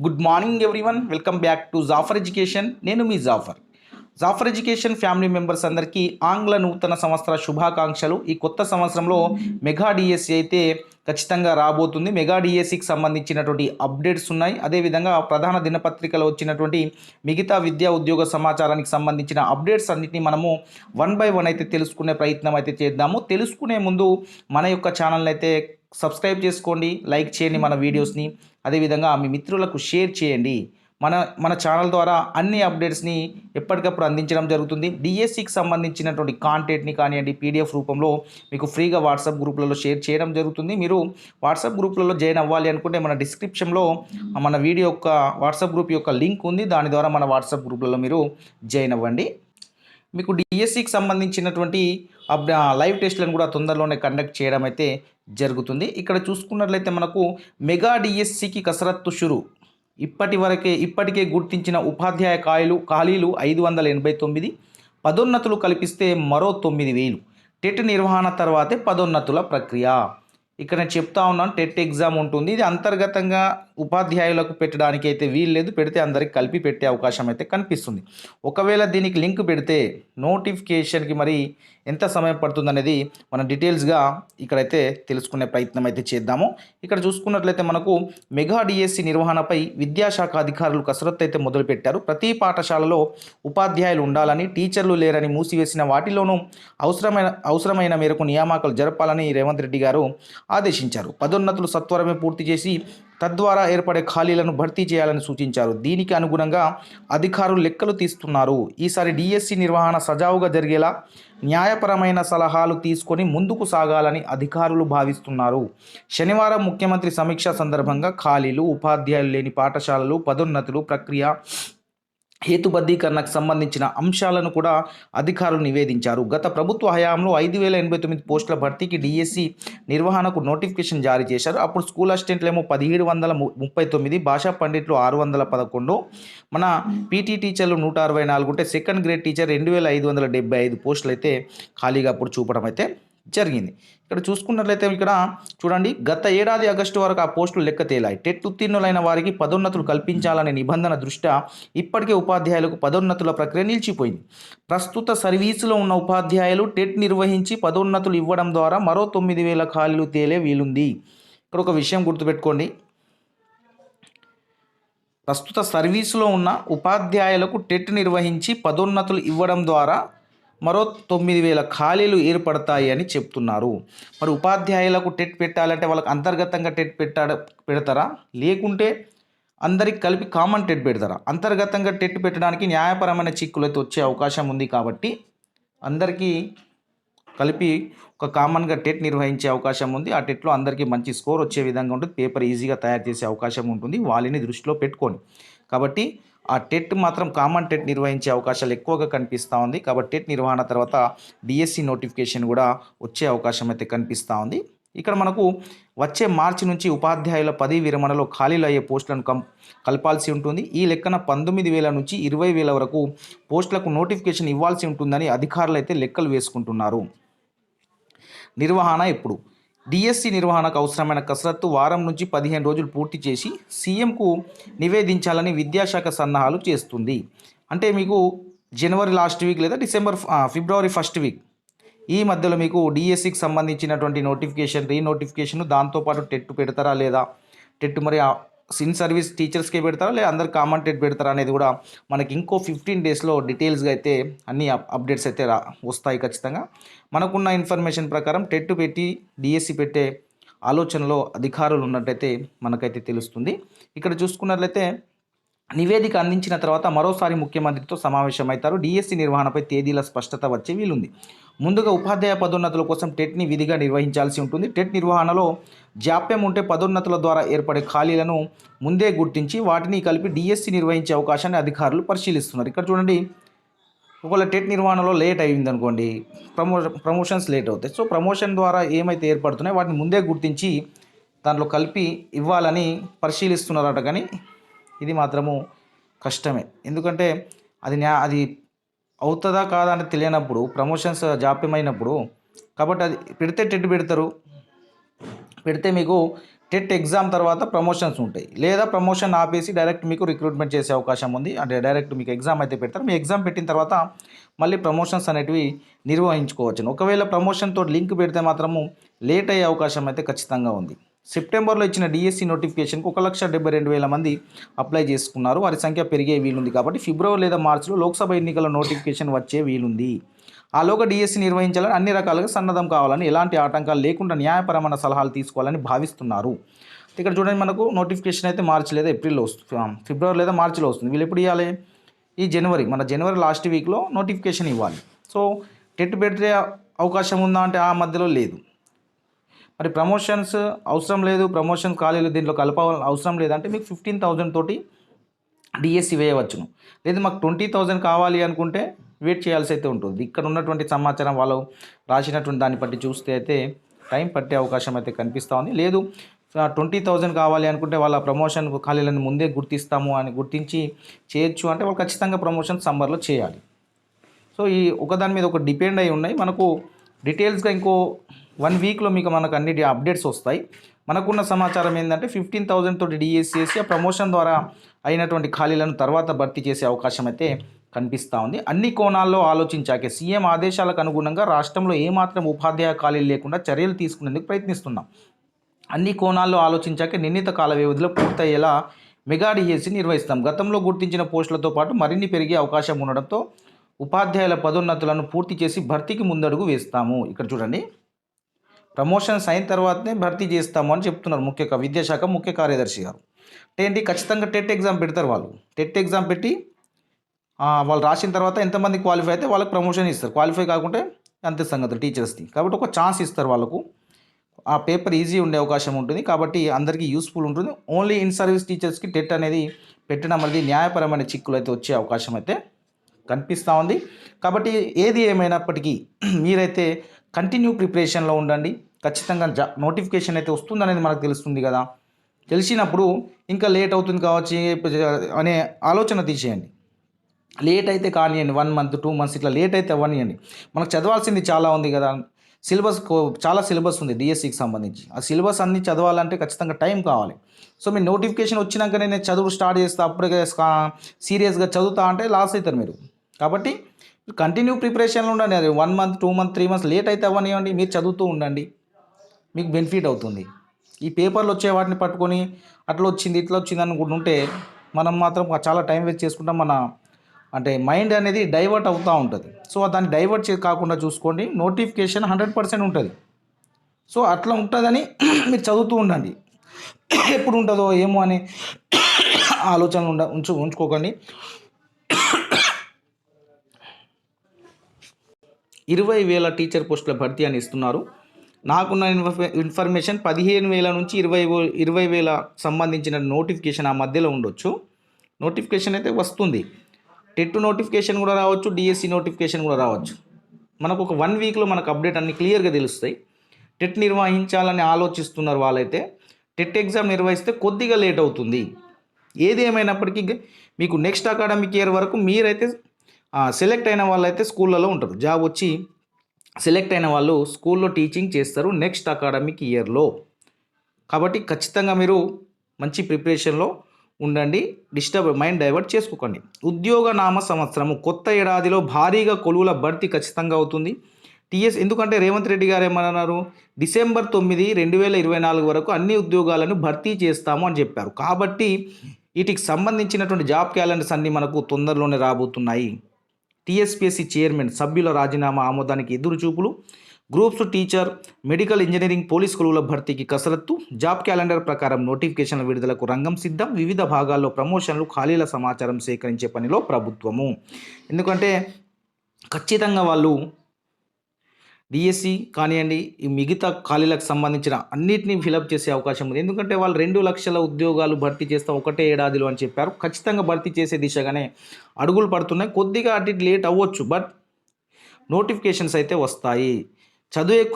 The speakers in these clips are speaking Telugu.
Good morning everyone, welcome back to Jafar education. నేను మీ జాఫర్ ఎడ్యుకేషన్ ఫ్యామిలీ మెంబర్స్ అందరికీ ఆంగ్ల నూతన సంవత్సర శుభాకాంక్షలు. ఈ కొత్త సంవత్సరంలో మెగా డిఎస్సి అయితే ఖచ్చితంగా రాబోతుంది. మెగా డిఎస్సికి సంబంధించినటువంటి అప్డేట్స్ ఉన్నాయి. అదేవిధంగా ప్రధాన దినపత్రికలో వచ్చినటువంటి మిగతా విద్యా ఉద్యోగ సమాచారానికి సంబంధించిన అప్డేట్స్ అన్నింటినీ మనము వన్ బై వన్ అయితే తెలుసుకునే ప్రయత్నం అయితే చేద్దాము. తెలుసుకునే ముందు మన యొక్క ఛానల్ని అయితే సబ్స్క్రైబ్ చేసుకోండి, లైక్ చేయండి మన వీడియోస్ని. అదేవిధంగా మీ మిత్రులకు షేర్ చేయండి. మన ఛానల్ ద్వారా అన్ని అప్డేట్స్ని ఎప్పటికప్పుడు అందించడం జరుగుతుంది. డిఎస్సికి సంబంధించినటువంటి కాంటెంట్ని కానివ్వండి పీడిఎఫ్ రూపంలో మీకు ఫ్రీగా వాట్సాప్ గ్రూప్లలో షేర్ చేయడం జరుగుతుంది. మీరు వాట్సాప్ గ్రూప్లలో జాయిన్ అవ్వాలి అనుకుంటే మన డిస్క్రిప్షన్లో మన వీడియో యొక్క వాట్సాప్ గ్రూప్ యొక్క లింక్ ఉంది. దాని ద్వారా మన వాట్సాప్ గ్రూప్లలో మీరు జాయిన్ అవ్వండి. మీకు డిఎస్సికి సంబంధించినటువంటి లైవ్ టెస్ట్లను కూడా తొందరలోనే కండక్ట్ చేయడం అయితే జరుగుతుంది. ఇక్కడ చూసుకున్నట్లయితే మనకు మెగా డిఎస్సికి కసరత్తు షురు. ఇప్పటికే గుర్తించిన ఉపాధ్యాయ ఖాళీలు 589, పదోన్నతులు కల్పిస్తే మరో 9,000. టెట్ నిర్వహణ తర్వాతే పదోన్నతుల ప్రక్రియ. ఇక్కడ నేను చెప్తా ఉన్నాను, టెట్ ఎగ్జామ్ ఉంటుంది. ఇది అంతర్గతంగా ఉపాధ్యాయులకు పెట్టడానికి అయితే వీలు లేదు. పెడితే అందరికి కలిపి పెట్టే అవకాశం అయితే కనిపిస్తుంది. ఒకవేళ దీనికి లింక్ పెడితే నోటిఫికేషన్కి మరి ఎంత సమయం పడుతుంది అనేది మనం డీటెయిల్స్గా ఇక్కడైతే తెలుసుకునే ప్రయత్నం అయితే చేద్దాము. ఇక్కడ చూసుకున్నట్లయితే మనకు మెగా డిఎస్సి నిర్వహణపై విద్యాశాఖ అధికారులు కసరత్తు అయితే మొదలుపెట్టారు. ప్రతి పాఠశాలలో ఉపాధ్యాయులు ఉండాలని, టీచర్లు లేరని మూసివేసిన వాటిలోనూ అవసరమైన మేరకు నియామకాలు జరపాలని రేవంత్ రెడ్డి గారు ఆదేశించారు. పదోన్నతులు సత్వరమే పూర్తి చేసి తద్వారా ఏర్పడే ఖాళీలను భర్తీ చేయాలని సూచించారు. దీనికి అనుగుణంగా అధికారులు లెక్కలు తీస్తున్నారు. ఈసారి డిఎస్సి నిర్వహణ సజావుగా జరిగేలా న్యాయపరమైన సలహాలు తీసుకొని ముందుకు సాగాలని అధికారులు భావిస్తున్నారు. శనివారం ముఖ్యమంత్రి సమీక్ష సందర్భంగా ఖాళీలు, ఉపాధ్యాయులు లేని పాఠశాలలు, పదోన్నతులు ప్రక్రియ, హేతుబద్ధీకరణకు సంబంధించిన అంశాలను కూడా అధికారులు నివేదించారు. గత ప్రభుత్వ హయాంలో 5,089 పోస్టుల భర్తీకి డిఎస్సి నిర్వహణకు నోటిఫికేషన్ జారీ చేశారు. అప్పుడు స్కూల్ అసిస్టెంట్లేమో 1,739, భాషా పండిట్లు 611, మన పీటీ టీచర్లు 164 ఉంటే సెకండ్ గ్రేడ్ టీచర్ 2,575 పోస్టులు అయితే ఖాళీగా అప్పుడు చూపడం అయితే జరిగింది. ఇక్కడ చూసుకున్నట్లయితే ఇక్కడ చూడండి, గత ఏడాది ఆగస్టు వరకు ఆ పోస్టులు లెక్క తేలాయి. టెట్ ఉత్తీర్ణులైన వారికి పదోన్నతులు కల్పించాలనే నిబంధన దృష్ట్యా ఇప్పటికే ఉపాధ్యాయులకు పదోన్నతుల ప్రక్రియ నిలిచిపోయింది. ప్రస్తుత సర్వీసులో ఉన్న ఉపాధ్యాయులు టెట్ నిర్వహించి పదోన్నతులు ఇవ్వడం ద్వారా మరో 9,000 ఖాళీలు తేలే వీలుంది. ఇక్కడ ఒక విషయం గుర్తుపెట్టుకోండి, ప్రస్తుత సర్వీసులో ఉన్న ఉపాధ్యాయులకు టెట్ నిర్వహించి పదోన్నతులు ఇవ్వడం ద్వారా మరో 9,000 ఖాళీలు ఏర్పడతాయి అని చెప్తున్నారు. మరి ఉపాధ్యాయులకు టెట్ పెట్టాలంటే వాళ్ళకి అంతర్గతంగా టెట్ పెడతారా, లేకుంటే అందరికి కలిపి కామన్ టెట్ పెడతారా? అంతర్గతంగా టెట్ పెట్టడానికి న్యాయపరమైన చిక్కులు అయితే వచ్చే అవకాశం ఉంది. కాబట్టి అందరికీ కలిపి ఒక కామన్గా టెట్ నిర్వహించే అవకాశం ఉంది. ఆ టెట్లో అందరికీ మంచి స్కోర్ వచ్చే విధంగా ఉంటుంది. పేపర్ ఈజీగా తయారు చేసే అవకాశం ఉంటుంది. వాళ్ళని దృష్టిలో పెట్టుకోండి. కాబట్టి ఆ టెట్ మాత్రం కామన్ టెట్ నిర్వహించే అవకాశాలు ఎక్కువగా కనిపిస్తూ ఉంది. కాబట్టి టెట్ నిర్వహణ తర్వాత డిఎస్సి నోటిఫికేషన్ కూడా వచ్చే అవకాశం అయితే కనిపిస్తూ ఉంది. ఇక్కడ మనకు వచ్చే మార్చి నుంచి ఉపాధ్యాయుల పదవీ విరమణలో ఖాళీలు అయ్యే పోస్టులను కలపాల్సి ఉంటుంది. ఈ లెక్కన 19,000 నుంచి 20,000 వరకు పోస్టులకు నోటిఫికేషన్ ఇవ్వాల్సి ఉంటుందని అధికారులు అయితే లెక్కలు వేసుకుంటున్నారు. నిర్వహణ ఎప్పుడు? డిఎస్సి నిర్వహణకు అవసరమైన కసరత్తు వారం నుంచి 15 రోజులు పూర్తి చేసి సీఎంకు నివేదించాలని విద్యాశాఖ సన్నాహాలు చేస్తుంది. అంటే మీకు జనవరి లాస్ట్ వీక్ లేదా ఫిబ్రవరి ఫస్ట్ వీక్ ఈ మధ్యలో మీకు డిఎస్సికి సంబంధించినటువంటి రీనోటిఫికేషన్, దాంతోపాటు టెట్ పెడతారా లేదా, టెట్ మరి ఇన్ సర్వీస్ టీచర్స్కే పెడతారా లేదా అందరు కామన్ టెట్ పెడతారా అనేది కూడా మనకి ఇంకో 15 డేస్లో డీటెయిల్స్గా అయితే అన్ని అప్డేట్స్ అయితే వస్తాయి. ఖచ్చితంగా మనకున్న ఇన్ఫర్మేషన్ ప్రకారం టెట్ పెట్టి డిఎస్సి పెట్టే ఆలోచనలో అధికారులు ఉన్నట్టయితే మనకైతే తెలుస్తుంది. ఇక్కడ చూసుకున్నట్లయితే నివేదిక అందించిన తర్వాత మరోసారి ముఖ్యమంత్రితో సమావేశమవుతారు. డిఎస్సి నిర్వహణపై తేదీల స్పష్టత వచ్చే వీలుంది. ముందుగా ఉపాధ్యాయ పదోన్నతుల కోసం టెట్ని విధిగా నిర్వహించాల్సి ఉంటుంది. టెట్ నిర్వహణలో జాప్యం ఉంటే పదోన్నతుల ద్వారా ఏర్పడే ఖాళీలను ముందే గుర్తించి వాటిని కలిపి డిఎస్సి నిర్వహించే అవకాశాన్ని అధికారులు పరిశీలిస్తున్నారు. ఇక్కడ చూడండి, ఒకవేళ టెట్ నిర్వహణలో లేట్ అయింది అనుకోండి, ప్రమోషన్స్ లేట్ అవుతాయి. సో ప్రమోషన్ ద్వారా ఏమైతే ఏర్పడుతున్నాయో వాటిని ముందే గుర్తించి దాంట్లో కలిపి ఇవ్వాలని పరిశీలిస్తున్నారట. కానీ ఇది మాత్రము కష్టమే. ఎందుకంటే అది అవుతుందా కాదా అని తెలియనప్పుడు, ప్రమోషన్స్ జాప్యమైనప్పుడు, కాబట్టి అది పెడితే టెట్ పెడతారు. పెడితే మీకు టెట్ ఎగ్జామ్ తర్వాత ప్రమోషన్స్ ఉంటాయి, లేదా ప్రమోషన్ ఆపేసి డైరెక్ట్ మీకు రిక్రూట్మెంట్ చేసే అవకాశం ఉంది. అంటే డైరెక్ట్ మీకు ఎగ్జామ్ అయితే పెడతారు, మీ ఎగ్జామ్ పెట్టిన తర్వాత మళ్ళీ ప్రమోషన్స్ అనేటివి నిర్వహించుకోవచ్చు. ఒకవేళ ప్రమోషన్తో లింక్ పెడితే మాత్రము లేట్ అయ్యే అవకాశం అయితే ఖచ్చితంగా ఉంది. సెప్టెంబర్లో ఇచ్చిన డిఎస్సి నోటిఫికేషన్కి 1,72,000 మంది అప్లై చేసుకున్నారు. వారి సంఖ్య పెరిగే వీలుంది. కాబట్టి ఫిబ్రవరి లేదా మార్చిలో లోక్సభ ఎన్నికల నోటిఫికేషన్ వచ్చే వీలుంది. ఆలోగా డిఎస్సి నిర్వహించాలని అన్ని రకాలుగా సన్నద్ధం కావాలని, ఎలాంటి ఆటంకాలు లేకుండా న్యాయపరమైన సలహాలు తీసుకోవాలని భావిస్తున్నారు. ఇక్కడ చూడండి, మనకు నోటిఫికేషన్ అయితే మార్చి లేదా ఏప్రిల్లో వస్తుంది, ఫిబ్రవరి లేదా మార్చిలో వస్తుంది. వీళ్ళు ఎప్పుడు ఇవ్వాలి? ఈ జనవరి లాస్ట్ వీక్లో నోటిఫికేషన్ ఇవ్వాలి. సో టెట్ పెడితే అవకాశం ఉందా అంటే ఆ మధ్యలో లేదు. మరి ప్రమోషన్స్ అవసరం లేదు, ప్రమోషన్ ఖాళీలు దీంట్లో కలపాలని అవసరం లేదంటే మీకు 15,000 తోటి డిఎస్సి వేయవచ్చును. లేదు మాకు 20,000 కావాలి అనుకుంటే వెయిట్ చేయాల్సి అయితే ఉంటుంది. ఇక్కడ ఉన్నటువంటి సమాచారం వాళ్ళు రాసినటువంటి దాన్ని బట్టి చూస్తే అయితే టైం పట్టే అవకాశం అయితే కనిపిస్తూ ఉంది. లేదు 20,000 కావాలి అనుకుంటే వాళ్ళ ప్రమోషన్ ఖాళీలను ముందే గుర్తించి చేయొచ్చు అంటే వాళ్ళు ఖచ్చితంగా ప్రమోషన్ సమ్మర్లో చేయాలి. సో ఈ ఒకదాని మీద ఒక డిపెండ్ అయి ఉన్నాయి. మనకు డీటెయిల్స్గా ఇంకో 1 వీక్లో మనకు అన్నిటి అప్డేట్స్ వస్తాయి. మనకున్న సమాచారం ఏంటంటే 15,000 తోటి డిఎస్సి చేసి ఆ ప్రమోషన్ ద్వారా అయినటువంటి ఖాళీలను తర్వాత భర్తీ చేసే అవకాశం అయితే కనిపిస్తూ ఉంది. అన్ని కోణాల్లో ఆలోచించాకే సీఎం ఆదేశాలకు అనుగుణంగా రాష్ట్రంలో ఏమాత్రం ఉపాధ్యాయ ఖాళీలు లేకుండా చర్యలు తీసుకునేందుకు ప్రయత్నిస్తున్నాం. అన్ని కోణాల్లో ఆలోచించాకే నిర్ణీత కాల వ్యవధిలో పూర్తయ్యేలా మెగా డిఎస్సి నిర్వహిస్తాం. గతంలో గుర్తించిన పోస్టులతో పాటు మరిన్ని పెరిగే అవకాశం ఉండడంతో ఉపాధ్యాయుల పదోన్నతులను పూర్తి చేసి భర్తీకి ముందడుగు వేస్తాము. ఇక్కడ చూడండి, ప్రమోషన్స్ అయిన తర్వాతనే భర్తీ చేస్తాము అని చెప్తున్నారు విద్యాశాఖ ముఖ్య కార్యదర్శి గారు. ఏంటి, ఖచ్చితంగా టెట్ ఎగ్జామ్ పెడతారు. వాళ్ళు టెట్ ఎగ్జామ్ పెట్టి వాళ్ళు రాసిన తర్వాత ఎంతమంది క్వాలిఫై అయితే వాళ్ళకి ప్రమోషన్ ఇస్తారు. క్వాలిఫై కాకుంటే అంతే సంగతులు టీచర్స్ది. కాబట్టి ఒక ఛాన్స్ ఇస్తారు వాళ్ళకు. ఆ పేపర్ ఈజీ ఉండే అవకాశం ఉంటుంది. కాబట్టి అందరికీ యూస్ఫుల్ ఉంటుంది. ఓన్లీ ఇన్ సర్వీస్ టీచర్స్కి టెట్ అనేది పెట్టడం అనేది న్యాయపరమైన చిక్కులు అయితే వచ్చే అవకాశం అయితే కనిపిస్తూ ఉంది. కాబట్టి ఏది ఏమైనప్పటికీ మీరైతే కంటిన్యూ ప్రిపరేషన్లో ఉండండి. ఖచ్చితంగా నోటిఫికేషన్ అయితే వస్తుందనేది మనకు తెలుస్తుంది కదా. తెలిసినప్పుడు ఇంకా లేట్ అవుతుంది కావచ్చు అనే ఆలోచన తీసేయండి. లేట్ అయితే కానివ్వండి, 1 మంత్ 2 మంత్స్ ఇట్లా లేట్ అయితే అవ్వనియండి. మనకు చదవాల్సింది చాలా ఉంది కదా. చాలా సిలబస్ ఉంది డిఎస్సికి సంబంధించి. ఆ సిలబస్ అన్నీ చదవాలంటే ఖచ్చితంగా టైం కావాలి. సో మీరు నోటిఫికేషన్ వచ్చినాకనే నేను చదువు స్టార్ట్ చేస్తా, అప్పుడే సీరియస్గా చదువుతా అంటే లాస్ అవుతారు మీరు. కాబట్టి కంటిన్యూ ప్రిపరేషన్లో ఉండండి. అది 1 మంత్ 2 మంత్ 3 మంత్స్ లేట్ అయితే అవ్వనివ్వండి, మీరు చదువుతూ ఉండండి, మీకు బెనిఫిట్ అవుతుంది. ఈ పేపర్లు వచ్చే వాటిని పట్టుకొని అట్లా వచ్చింది ఇట్లా వచ్చింది అనుకుంటుంటే మనం మాత్రం చాలా టైం వేస్ట్ చేసుకుంటాం. అంటే మైండ్ అనేది డైవర్ట్ అవుతూ ఉంటుంది. సో దాన్ని డైవర్ట్ కాకుండా చూసుకోండి. నోటిఫికేషన్ 100% ఉంటుంది. సో అట్లా ఉంటుందని మీరు చదువుతూ ఉండండి. ఎప్పుడు ఉంటుందో ఏమో అని ఆలోచన ఉంచుకోకండి. 20,000 టీచర్ పోస్టుల భర్తీ అని ఇస్తున్నారు. నాకున్న ఇన్ఫర్మేషన్ 15,000 నుంచి 20,000 సంబంధించిన నోటిఫికేషన్ ఆ మధ్యలో ఉండొచ్చు. నోటిఫికేషన్ అయితే వస్తుంది. టెట్ నోటిఫికేషన్ కూడా రావచ్చు, డిఎస్సి నోటిఫికేషన్ కూడా రావచ్చు. మనకు ఒక 1 వీక్లో మనకు అప్డేట్ అన్ని క్లియర్గా తెలుస్తాయి. టెట్ నిర్వహించాలని ఆలోచిస్తున్నారు వాళ్ళైతే. టెట్ ఎగ్జామ్ నిర్వహిస్తే కొద్దిగా లేట్ అవుతుంది. ఏది ఏమైనప్పటికీ మీకు నెక్స్ట్ అకాడమిక్ ఇయర్ వరకు మీరైతే సెలెక్ట్ అయిన వాళ్ళైతే స్కూళ్ళలో ఉంటారు. జాబ్ వచ్చి సెలెక్ట్ అయిన వాళ్ళు స్కూల్లో టీచింగ్ చేస్తారు నెక్స్ట్ అకాడమిక్ ఇయర్లో. కాబట్టి ఖచ్చితంగా మీరు మంచి ప్రిపరేషన్లో ఉండండి. మైండ్ డైవర్ట్ చేసుకోకండి. ఉద్యోగ నామ సంవత్సరము కొత్త ఏడాదిలో భారీగా కొలువుల భర్తీ ఖచ్చితంగా అవుతుంది. ఎందుకంటే రేవంత్ రెడ్డి గారు ఏమన్నారు, డిసెంబర్ 9, 2024 వరకు అన్ని ఉద్యోగాలను భర్తీ చేస్తాము అని చెప్పారు. కాబట్టి వీటికి సంబంధించినటువంటి జాబ్ క్యాలెండర్స్ అన్నీ మనకు తొందరలోనే రాబోతున్నాయి. టీఎస్పీఎస్సీ చైర్మన్ సభ్యుల రాజీనామా ఆమోదానికి ఎదురుచూపులు. Groups, teacher, medical, engineering, police కొలువుల భర్తీకి కసరత్తు. జాబ్ క్యాలెండర్ ప్రకారం నోటిఫికేషన్ల విడుదలకు రంగం సిద్ధం. వివిధ భాగాల్లో ప్రమోషన్లు, ఖాళీల సమాచారం సేకరించే పనిలో ప్రభుత్వము. ఎందుకంటే ఖచ్చితంగా వాళ్ళు డిఎస్సి కానివ్వండి, ఈ మిగతా ఖాళీలకు సంబంధించిన అన్నిటినీ ఫిలప్ చేసే అవకాశం ఉంది. ఎందుకంటే వాళ్ళు 2 లక్షల ఉద్యోగాలు భర్తీ చేస్తాం ఒకటే ఏడాదిలో అని చెప్పారు. ఖచ్చితంగా భర్తీ చేసే దిశగానే అడుగులు పడుతున్నాయి. కొద్దిగా అటు లేట్ అవ్వచ్చు, బట్ నోటిఫికేషన్స్ అయితే వస్తాయి.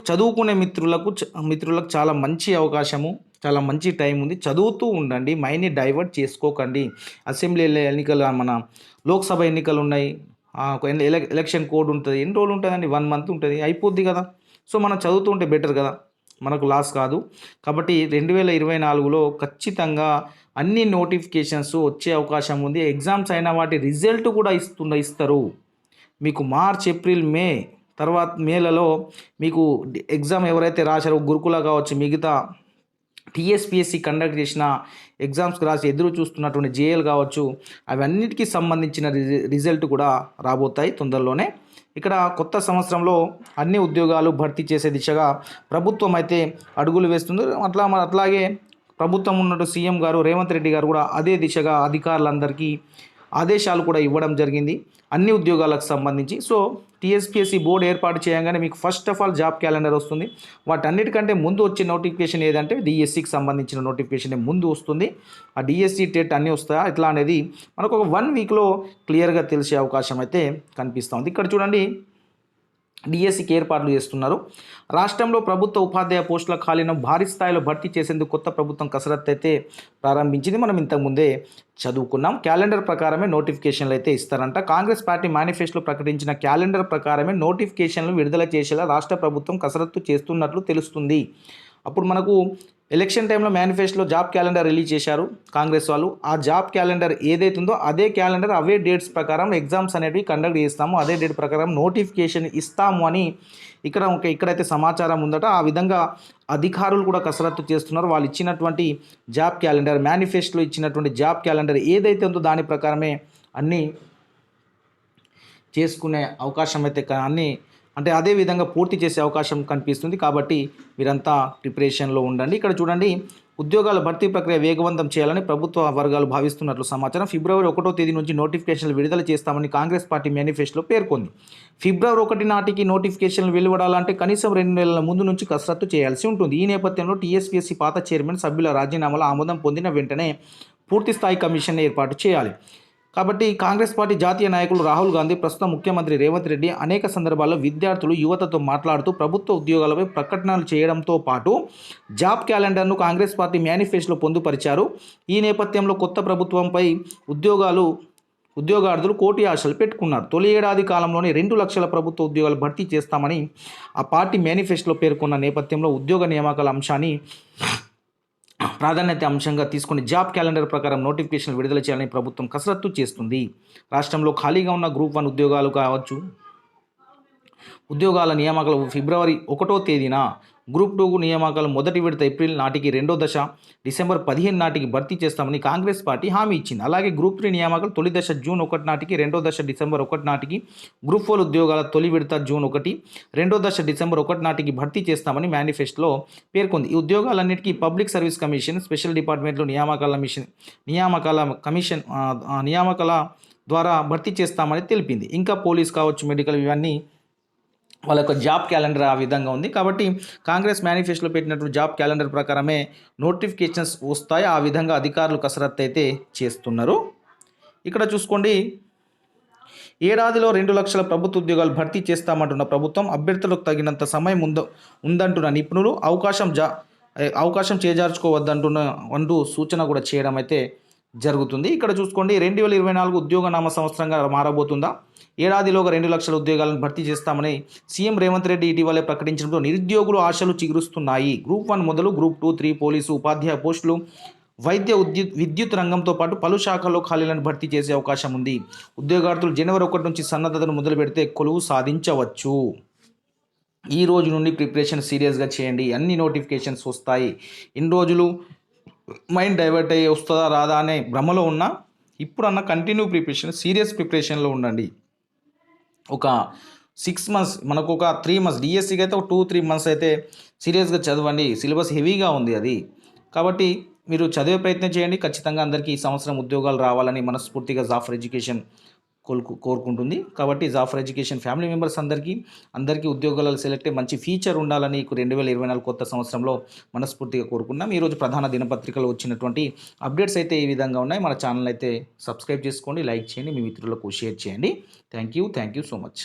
చదువుకునే మిత్రులకు చాలా మంచి అవకాశము, చాలా మంచి టైం ఉంది. చదువుతూ ఉండండి, మైండ్ని డైవర్ట్ చేసుకోకండి. అసెంబ్లీ ఎన్నికలు, మన లోక్సభ ఎన్నికలు ఉన్నాయి, ఎలక్షన్ కోడ్ ఉంటుంది. ఎన్ని రోజులు ఉంటుందండి? 1 మంత్ ఉంటుంది, అయిపోద్ది కదా. సో మనం చదువుతూ ఉంటే బెటర్ కదా. మనకు లాస్ కాదు. కాబట్టి 2024లో ఖచ్చితంగా అన్ని నోటిఫికేషన్స్ వచ్చే అవకాశం ఉంది. ఎగ్జామ్స్ అయిన వాటి రిజల్ట్ కూడా ఇస్తారు. మీకు మార్చ్, ఏప్రిల్, మే తర్వాత మేలలో మీకు ఎగ్జామ్ ఎవరైతే రాశారో గురుకుల కావచ్చు, మిగతా టీఎస్పీఎస్సీ కండక్ట్ చేసిన ఎగ్జామ్స్కి రాసి ఎదురు చూస్తున్నటువంటి జేఎల్ కావచ్చు, అవన్నిటికీ సంబంధించిన రిజల్ట్ కూడా రాబోతాయి తొందరలోనే. ఇక్కడ కొత్త సంవత్సరంలో అన్ని ఉద్యోగాలు భర్తీ చేసే దిశగా ప్రభుత్వం అయితే అడుగులు వేస్తుంది. అట్లాగే ప్రభుత్వం ఉన్నట్టు సీఎం గారు రేవంత్ రెడ్డి గారు కూడా అదే దిశగా అధికారులందరికీ ఆదేశాలు కూడా ఇవ్వడం జరిగింది అన్ని ఉద్యోగాలకు సంబంధించి. సో టీఎస్పీఎస్సీ బోర్డు ఏర్పాటు చేయగానే మీకు first of all job calendar వస్తుంది. వాటన్నిటికంటే ముందు వచ్చే నోటిఫికేషన్ ఏదంటే డిఎస్సికి సంబంధించిన నోటిఫికేషన్ ముందు వస్తుంది. ఆ డిఎస్సి టెట్ అన్నీ వస్తాయా ఇట్లా అనేది మనకు ఒక 1 వీక్లో క్లియర్గా తెలిసే అవకాశం అయితే కనిపిస్తుంది. ఇక్కడ చూడండి, డిఎస్సికి ఏర్పాట్లు చేస్తున్నారు. రాష్ట్రంలో ప్రభుత్వ ఉపాధ్యాయ పోస్టుల ఖాళీలను భారీ స్థాయిలో భర్తీ చేసేందుకు కొత్త ప్రభుత్వం కసరత్తు అయితే ప్రారంభించింది. మనం ఇంతకుముందే చదువుకున్నాం. క్యాలెండర్ ప్రకారమే నోటిఫికేషన్లు అయితే ఇస్తారంట. కాంగ్రెస్ పార్టీ మేనిఫెస్టోలో ప్రకటించిన క్యాలెండర్ ప్రకారమే నోటిఫికేషన్లు విడుదల చేసేలా రాష్ట్ర ప్రభుత్వం కసరత్తు చేస్తున్నట్లు తెలుస్తుంది. అప్పుడు మనకు ఎలక్షన్ టైంలో మేనిఫెస్టోలో జాబ్ క్యాలెండర్ రిలీజ్ చేశారు కాంగ్రెస్ వాళ్ళు. ఆ జాబ్ క్యాలెండర్ ఏదైతే ఉందో అదే క్యాలెండర్ అవే డేట్స్ ప్రకారం ఎగ్జామ్స్ అనేవి కండక్ట్ చేస్తాము, అదే డేట్ ప్రకారం నోటిఫికేషన్ ఇస్తాము అని ఇక్కడైతే సమాచారం ఉందట. ఆ విధంగా అధికారులు కూడా కసరత్తు చేస్తున్నారు. వాళ్ళు ఇచ్చినటువంటి జాబ్ క్యాలెండర్, మేనిఫెస్టోలో ఇచ్చినటువంటి జాబ్ క్యాలెండర్ ఏదైతే ఉందో దాని ప్రకారమే అన్నీ చేసుకునే అవకాశం అయితే అంటే అదే విధంగా పూర్తి చేసే అవకాశం కనిపిస్తుంది. కాబట్టి మీరంతా ప్రిపరేషన్లో ఉండండి. ఇక్కడ చూడండి, ఉద్యోగాల భర్తీ ప్రక్రియ వేగవంతం చేయాలని ప్రభుత్వ వర్గాలు భావిస్తున్నట్లు సమాచారం. ఫిబ్రవరి 1వ తేదీ నుంచి నోటిఫికేషన్లు విడుదల చేస్తామని కాంగ్రెస్ పార్టీ మేనిఫెస్టోలో పేర్కొంది. ఫిబ్రవరి 1 నాటికి నోటిఫికేషన్లు వెలువడాలంటే కనీసం 2 నెలల ముందు నుంచి కసరత్తు చేయాల్సి ఉంటుంది. ఈ నేపథ్యంలో టీఎస్పీఎస్సీ పాత చైర్మన్ సభ్యుల రాజీనామాల ఆమోదం పొందిన వెంటనే పూర్తిస్థాయి కమిషన్ ఏర్పాటు చేయాలి. కాబట్టి కాంగ్రెస్ పార్టీ జాతీయ నాయకులు రాహుల్ గాంధీ, ప్రస్తుత ముఖ్యమంత్రి రేవంత్ రెడ్డి అనేక సందర్భాల్లో విద్యార్థులు, యువతతో మాట్లాడుతూ ప్రభుత్వ ఉద్యోగాలపై ప్రకటనలు చేయడంతో పాటు జాబ్ క్యాలెండర్ను కాంగ్రెస్ పార్టీ మేనిఫెస్టోలో పొందుపరిచారు. ఈ నేపథ్యంలో కొత్త ప్రభుత్వంపై ఉద్యోగార్థులు కోటి ఆశలు పెట్టుకున్నారు. తొలి ఏడాది కాలంలోనే 2 లక్షల ప్రభుత్వ ఉద్యోగాలు భర్తీ చేస్తామని ఆ పార్టీ మేనిఫెస్టోలో పేర్కొన్న నేపథ్యంలో ఉద్యోగ నియామకాల అంశాన్ని ప్రాధాన్యత అంశంగా తీసుకుని జాబ్ క్యాలెండర్ ప్రకారం నోటిఫికేషన్లు విడుదల చేయాలని ప్రభుత్వం కసరత్తు చేస్తుంది. రాష్ట్రంలో ఖాళీగా ఉన్న గ్రూప్ 1 ఉద్యోగాలు కావచ్చు, ఉద్యోగాల నియామకాలు ఫిబ్రవరి 1వ తేదీన, గ్రూప్ 2 నియామకాలు మొదటి విడత ఏప్రిల్ నాటికి, రెండో దశ డిసెంబర్ 15 నాటికి భర్తీ చేస్తామని కాంగ్రెస్ పార్టీ హామీ ఇచ్చింది. అలాగే గ్రూప్ 3 నియామకాలు తొలి దశ జూన్ 1 నాటికి, రెండో దశ డిసెంబర్ 1 నాటికి, గ్రూప్ 4 ఉద్యోగాల తొలి విడత జూన్ 1, రెండో దశ డిసెంబర్ 1 నాటికి భర్తీ చేస్తామని మేనిఫెస్టోలో పేర్కొంది. ఈ ఉద్యోగాలన్నిటికీ పబ్లిక్ సర్వీస్ కమిషన్, స్పెషల్ డిపార్ట్మెంట్లో నియామకాల ద్వారా భర్తీ చేస్తామని తెలిపింది. ఇంకా పోలీస్ కావచ్చు, మెడికల్, ఇవన్నీ వాళ్ళ యొక్క జాబ్ క్యాలెండర్ ఆ విధంగా ఉంది. కాబట్టి కాంగ్రెస్ మేనిఫెస్టోలో పెట్టినటువంటి జాబ్ క్యాలెండర్ ప్రకారమే నోటిఫికేషన్స్ వస్తాయి. ఆ విధంగా అధికారులు కసరత్తు అయితే చేస్తున్నారు. ఇక్కడ చూసుకోండి, ఏడాదిలో 2 లక్షల ప్రభుత్వ ఉద్యోగాలు భర్తీ చేస్తామంటున్న ప్రభుత్వం, అభ్యర్థులకు తగినంత సమయం ఉందంటున్న నిపుణులు, అవకాశం చేజార్చుకోవద్దంటూ సూచన కూడా చేయడం అయితే జరుగుతుంది. ఇక్కడ చూసుకోండి, 2024 ఉద్యోగనామ సంవత్సరంగా మారబోతుందా? ఏడాదిలోగా 2 లక్షల ఉద్యోగాలను భర్తీ చేస్తామని సీఎం రేవంత్ రెడ్డి ఇటీవలే ప్రకటించడంతో నిరుద్యోగులు ఆశలు చిగురుస్తున్నాయి. గ్రూప్ 1 మొదలు గ్రూప్ 2, 3 పోలీసు, ఉపాధ్యాయ పోస్టులు, వైద్య, విద్యుత్ రంగంతో పాటు పలు శాఖల్లో ఖాళీలను భర్తీ చేసే అవకాశం ఉంది. ఉద్యోగార్థులు జనవరి 1 నుంచి సన్నద్ధతను మొదలు పెడితే కొలువు సాధించవచ్చు. ఈ రోజు నుండి ప్రిపరేషన్ సీరియస్గా చేయండి. అన్ని నోటిఫికేషన్స్ వస్తాయి. ఇన్ని రోజులు మైండ్ డైవర్ట్ అయ్యి వస్తుందా రాదా అనే భ్రమలో ఉన్నా ఇప్పుడన్నా కంటిన్యూ ప్రిపరేషన్, సీరియస్ ప్రిపరేషన్లో ఉండండి. ఒక 6 మంత్స్, మనకు ఒక 3 మంత్స్, డిఎస్సికి అయితే ఒక 2-3 మంత్స్ అయితే సీరియస్గా చదవండి. సిలబస్ హెవీగా ఉంది అది. కాబట్టి మీరు చదివే ప్రయత్నం చేయండి. ఖచ్చితంగా అందరికీ ఈ సంవత్సరం ఉద్యోగాలు రావాలని మనస్ఫూర్తిగా జాఫర్ ఎడ్యుకేషన్ కోరుకుంటుంది. కాబట్టి జాఫర్ ఎడ్యుకేషన్ ఫ్యామిలీ మెంబర్స్ అందరికీ ఉద్యోగాలు సెలెక్ట్ అయ్యి మంచి ఫ్యూచర్ ఉండాలని 2024 కొత్త సంవత్సరంలో మనస్ఫూర్తిగా కోరుకున్నాం. ఈరోజు ప్రధాన దినపత్రికలో వచ్చినటువంటి అప్డేట్స్ అయితే ఈ విధంగా ఉన్నాయి. మన ఛానల్ అయితే సబ్స్క్రైబ్ చేసుకోండి, లైక్ చేయండి, మీ మిత్రులకు షేర్ చేయండి. Thank you so much.